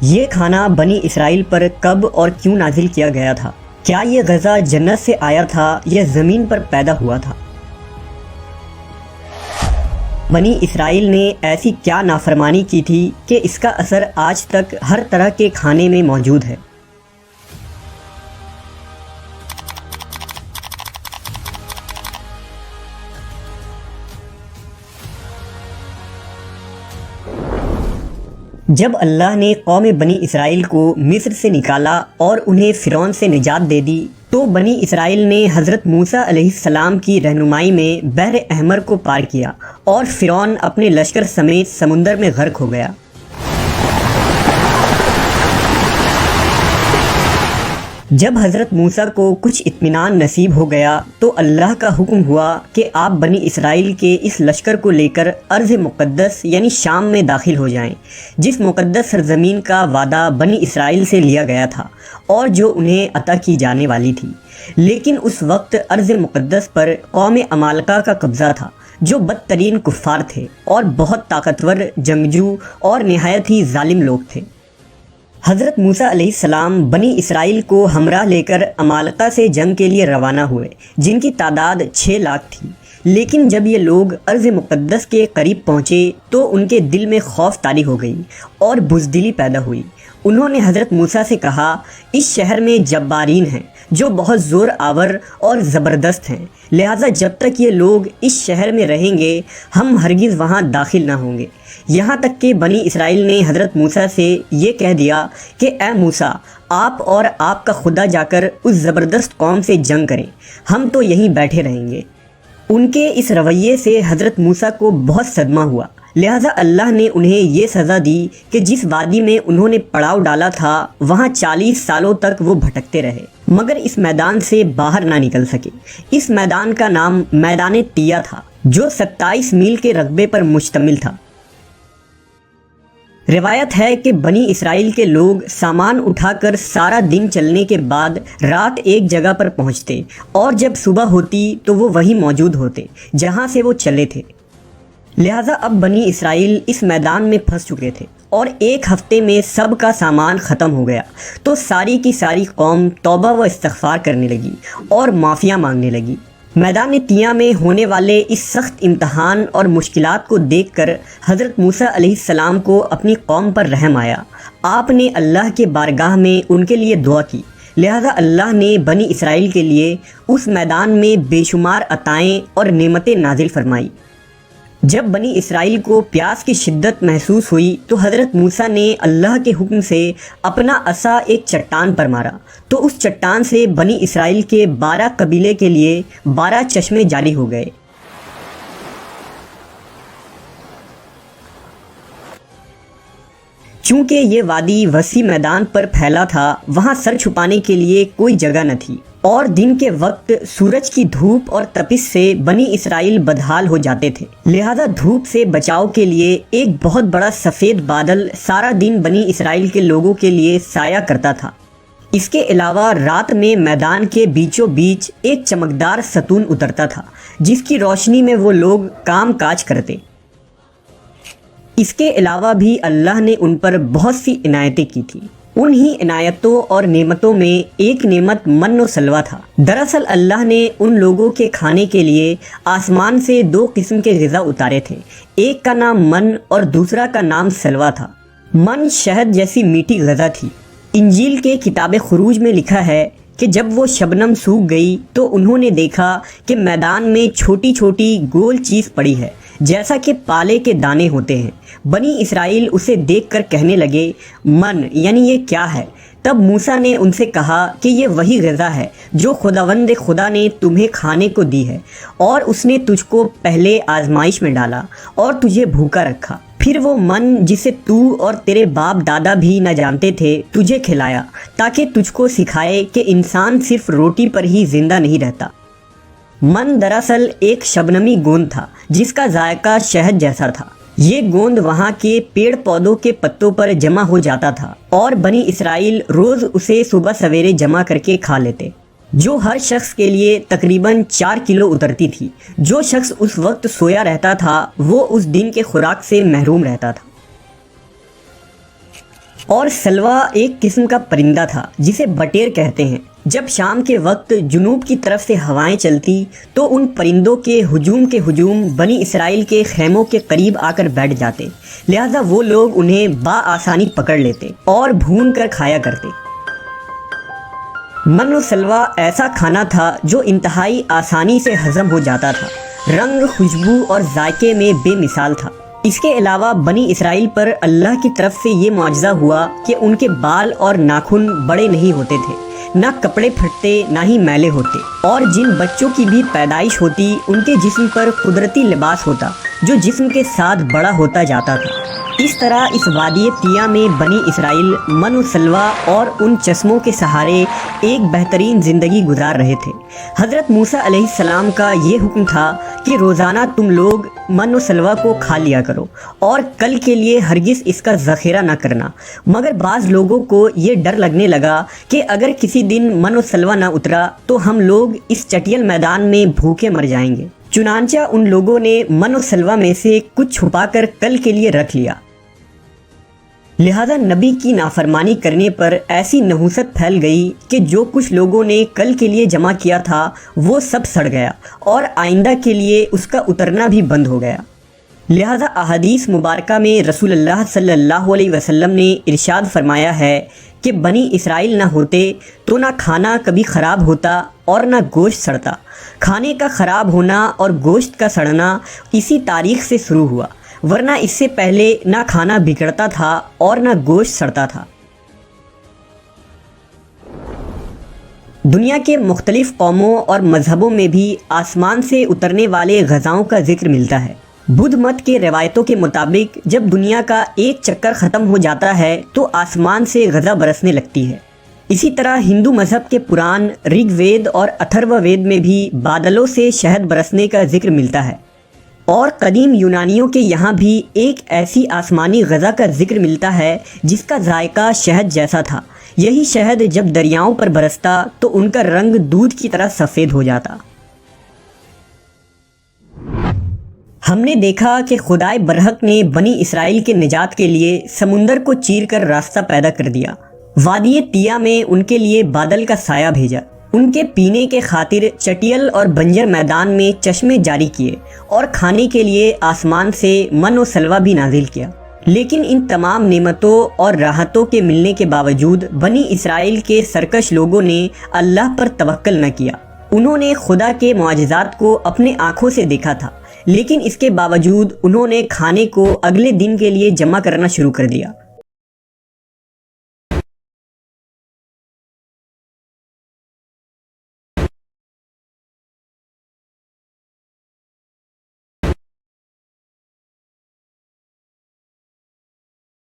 یہ کھانا بنی اسرائیل پر کب اور کیوں نازل کیا گیا تھا؟ کیا یہ غذا جنت سے آیا تھا یا زمین پر پیدا ہوا تھا؟ بنی اسرائیل نے ایسی کیا نافرمانی کی تھی کہ اس کا اثر آج تک ہر طرح کے کھانے میں موجود ہے؟ جب اللہ نے قوم بنی اسرائیل کو مصر سے نکالا اور انہیں فرعون سے نجات دے دی تو بنی اسرائیل نے حضرت موسیٰ علیہ السلام کی رہنمائی میں بحر احمر کو پار کیا اور فرعون اپنے لشکر سمیت سمندر میں غرق ہو گیا۔ جب حضرت موسیٰ کو کچھ اطمینان نصیب ہو گیا تو اللہ کا حکم ہوا کہ آپ بنی اسرائیل کے اس لشکر کو لے کر ارض مقدس یعنی شام میں داخل ہو جائیں، جس مقدس سرزمین کا وعدہ بنی اسرائیل سے لیا گیا تھا اور جو انہیں عطا کی جانے والی تھی۔ لیکن اس وقت ارض مقدس پر قوم عمالقہ کا قبضہ تھا، جو بدترین کفار تھے اور بہت طاقتور جنگجو اور نہایت ہی ظالم لوگ تھے۔ حضرت موسیٰ علیہ السلام بنی اسرائیل کو ہمراہ لے کر عمالقہ سے جنگ کے لیے روانہ ہوئے، جن کی تعداد 6 لاکھ تھی۔ لیکن جب یہ لوگ ارض مقدس کے قریب پہنچے تو ان کے دل میں خوف طاری ہو گئی اور بزدلی پیدا ہوئی۔ انہوں نے حضرت موسیٰ سے کہا، اس شہر میں جبارین ہیں جو بہت زور آور اور زبردست ہیں، لہٰذا جب تک یہ لوگ اس شہر میں رہیں گے ہم ہرگز وہاں داخل نہ ہوں گے۔ یہاں تک کہ بنی اسرائیل نے حضرت موسیٰ سے یہ کہہ دیا کہ اے موسیٰ، آپ اور آپ کا خدا جا کر اس زبردست قوم سے جنگ کریں، ہم تو یہیں بیٹھے رہیں گے۔ ان کے اس رویے سے حضرت موسیٰ کو بہت صدمہ ہوا، لہٰذا اللہ نے انہیں یہ سزا دی کہ جس وادی میں انہوں نے پڑاؤ ڈالا تھا وہاں 40 سالوں تک وہ بھٹکتے رہے مگر اس میدان سے باہر نہ نکل سکے۔ اس میدان کا نام میدان تیہ تھا، جو 27 میل کے رقبے پر مشتمل تھا۔ روایت ہے کہ بنی اسرائیل کے لوگ سامان اٹھا کر سارا دن چلنے کے بعد رات ایک جگہ پر پہنچتے اور جب صبح ہوتی تو وہ وہیں موجود ہوتے جہاں سے وہ چلے تھے۔ لہٰذا اب بنی اسرائیل اس میدان میں پھنس چکے تھے اور ایک ہفتے میں سب کا سامان ختم ہو گیا تو ساری کی ساری قوم توبہ و استغفار کرنے لگی اور معافیاں مانگنے لگی۔ میدان تیہ میں ہونے والے اس سخت امتحان اور مشکلات کو دیکھ کر حضرت موسیٰ علیہ السلام کو اپنی قوم پر رحم آیا۔ آپ نے اللہ کے بارگاہ میں ان کے لیے دعا کی، لہذا اللہ نے بنی اسرائیل کے لیے اس میدان میں بے شمار عطائیں اور نعمتیں نازل فرمائی۔ جب بنی اسرائیل کو پیاس کی شدت محسوس ہوئی تو حضرت موسیٰ نے اللہ کے حکم سے اپنا عصا ایک چٹان پر مارا تو اس چٹان سے بنی اسرائیل کے 12 قبیلے کے لیے 12 چشمے جاری ہو گئے۔ چونکہ یہ وادی وسیع میدان پر پھیلا تھا، وہاں سر چھپانے کے لیے کوئی جگہ نہ تھی اور دن کے وقت سورج کی دھوپ اور تپش سے بنی اسرائیل بدحال ہو جاتے تھے، لہذا دھوپ سے بچاؤ کے لیے ایک بہت بڑا سفید بادل سارا دن بنی اسرائیل کے لوگوں کے لیے سایہ کرتا تھا۔ اس کے علاوہ رات میں میدان کے بیچوں بیچ ایک چمکدار ستون اترتا تھا جس کی روشنی میں وہ لوگ کام کاج کرتے۔ اس کے علاوہ بھی اللہ نے ان پر بہت سی عنایتیں کی تھی۔ انہی عنایتوں اور نعمتوں میں ایک نعمت من و سلوہ تھا۔ دراصل اللہ نے ان لوگوں کے کھانے کے لیے آسمان سے 2 قسم کے غذا اتارے تھے، ایک کا نام من اور دوسرا کا نام سلوہ تھا۔ من شہد جیسی میٹھی غذا تھی۔ انجیل کے کتاب خروج میں لکھا ہے کہ جب وہ شبنم سوکھ گئی تو انہوں نے دیکھا کہ میدان میں چھوٹی چھوٹی گول چیز پڑی ہے جیسا کہ پالے کے دانے ہوتے ہیں۔ بنی اسرائیل اسے دیکھ کر کہنے لگے، من یعنی یہ کیا ہے؟ تب موسیٰ نے ان سے کہا کہ یہ وہی غذا ہے جو خداوند خدا نے تمہیں کھانے کو دی ہے، اور اس نے تجھ کو پہلے آزمائش میں ڈالا اور تجھے بھوکا رکھا، پھر وہ من جسے تو اور تیرے باپ دادا بھی نہ جانتے تھے تجھے کھلایا، تاکہ تجھ کو سکھائے کہ انسان صرف روٹی پر ہی زندہ نہیں رہتا۔ من دراصل ایک شبنمی گوند تھا جس کا ذائقہ شہد جیسا تھا۔ یہ گوند وہاں کے پیڑ پودوں کے پتوں پر جمع ہو جاتا تھا اور بنی اسرائیل روز اسے صبح سویرے جمع کر کے کھا لیتے، جو ہر شخص کے لیے تقریباً 4 کلو اترتی تھی۔ جو شخص اس وقت سویا رہتا تھا وہ اس دن کے خوراک سے محروم رہتا تھا۔ اور سلوا ایک قسم کا پرندہ تھا جسے بٹیر کہتے ہیں۔ جب شام کے وقت جنوب کی طرف سے ہوائیں چلتی تو ان پرندوں کے ہجوم بنی اسرائیل کے خیموں کے قریب آ کر بیٹھ جاتے، لہذا وہ لوگ انہیں بآسانی پکڑ لیتے اور بھون کر کھایا کرتے۔ من و سلوا ایسا کھانا تھا جو انتہائی آسانی سے ہضم ہو جاتا تھا، رنگ، خوشبو اور ذائقے میں بے مثال تھا۔ اس کے علاوہ بنی اسرائیل پر اللہ کی طرف سے یہ معجزہ ہوا کہ ان کے بال اور ناخن بڑے نہیں ہوتے تھے، نہ کپڑے پھٹتے نہ ہی میلے ہوتے، اور جن بچوں کی بھی پیدائش ہوتی ان کے جسم پر قدرتی لباس ہوتا جو جسم کے ساتھ بڑا ہوتا جاتا تھا۔ اس طرح اس وادی طیہ میں بنی اسرائیل من و سلوا اور ان چشموں کے سہارے ایک بہترین زندگی گزار رہے تھے۔ حضرت موسیٰ علیہ السلام کا یہ حکم تھا کہ روزانہ تم لوگ من و سلوا کو کھا لیا کرو اور کل کے لیے ہرگز اس کا ذخیرہ نہ کرنا، مگر بعض لوگوں کو یہ ڈر لگنے لگا کہ اگر کسی دن من و سلوا نہ اترا تو ہم لوگ اس چٹیل میدان میں بھوکے مر جائیں گے۔ چنانچہ ان لوگوں نے من و سلوا میں سے کچھ چھپا کر کل کے لیے رکھ لیا، لہذا نبی کی نافرمانی کرنے پر ایسی نحوست پھیل گئی کہ جو کچھ لوگوں نے کل کے لیے جمع کیا تھا وہ سب سڑ گیا اور آئندہ کے لیے اس کا اترنا بھی بند ہو گیا۔ لہذا احادیث مبارکہ میں رسول اللہ صلی اللہ علیہ وسلم نے ارشاد فرمایا ہے کہ بنی اسرائیل نہ ہوتے تو نہ کھانا کبھی خراب ہوتا اور نہ گوشت سڑتا۔ کھانے کا خراب ہونا اور گوشت کا سڑنا اسی تاریخ سے شروع ہوا، ورنہ اس سے پہلے نہ کھانا بگڑتا تھا اور نہ گوشت سڑتا تھا۔ دنیا کے مختلف قوموں اور مذہبوں میں بھی آسمان سے اترنے والے غذاؤں کا ذکر ملتا ہے۔ بدھ مت کے روایتوں کے مطابق جب دنیا کا ایک چکر ختم ہو جاتا ہے تو آسمان سے غذا برسنے لگتی ہے۔ اسی طرح ہندو مذہب کے پران رگ وید اور اتھرو وید میں بھی بادلوں سے شہد برسنے کا ذکر ملتا ہے، اور قدیم یونانیوں کے یہاں بھی ایک ایسی آسمانی غذا کا ذکر ملتا ہے جس کا ذائقہ شہد جیسا تھا۔ یہی شہد جب دریاؤں پر برستا تو ان کا رنگ دودھ کی طرح سفید ہو جاتا۔ ہم نے دیکھا کہ خدائے برحق نے بنی اسرائیل کے نجات کے لیے سمندر کو چیر کر راستہ پیدا کر دیا، وادی طیہ میں ان کے لیے بادل کا سایہ بھیجا، ان کے پینے کے خاطر چٹیل اور بنجر میدان میں چشمے جاری کیے، اور کھانے کے لیے آسمان سے من و سلوا بھی نازل کیا۔ لیکن ان تمام نعمتوں اور راحتوں کے ملنے کے باوجود بنی اسرائیل کے سرکش لوگوں نے اللہ پر توکل نہ کیا۔ انہوں نے خدا کے معجزات کو اپنے آنکھوں سے دیکھا تھا، لیکن اس کے باوجود انہوں نے کھانے کو اگلے دن کے لیے جمع کرنا شروع کر دیا۔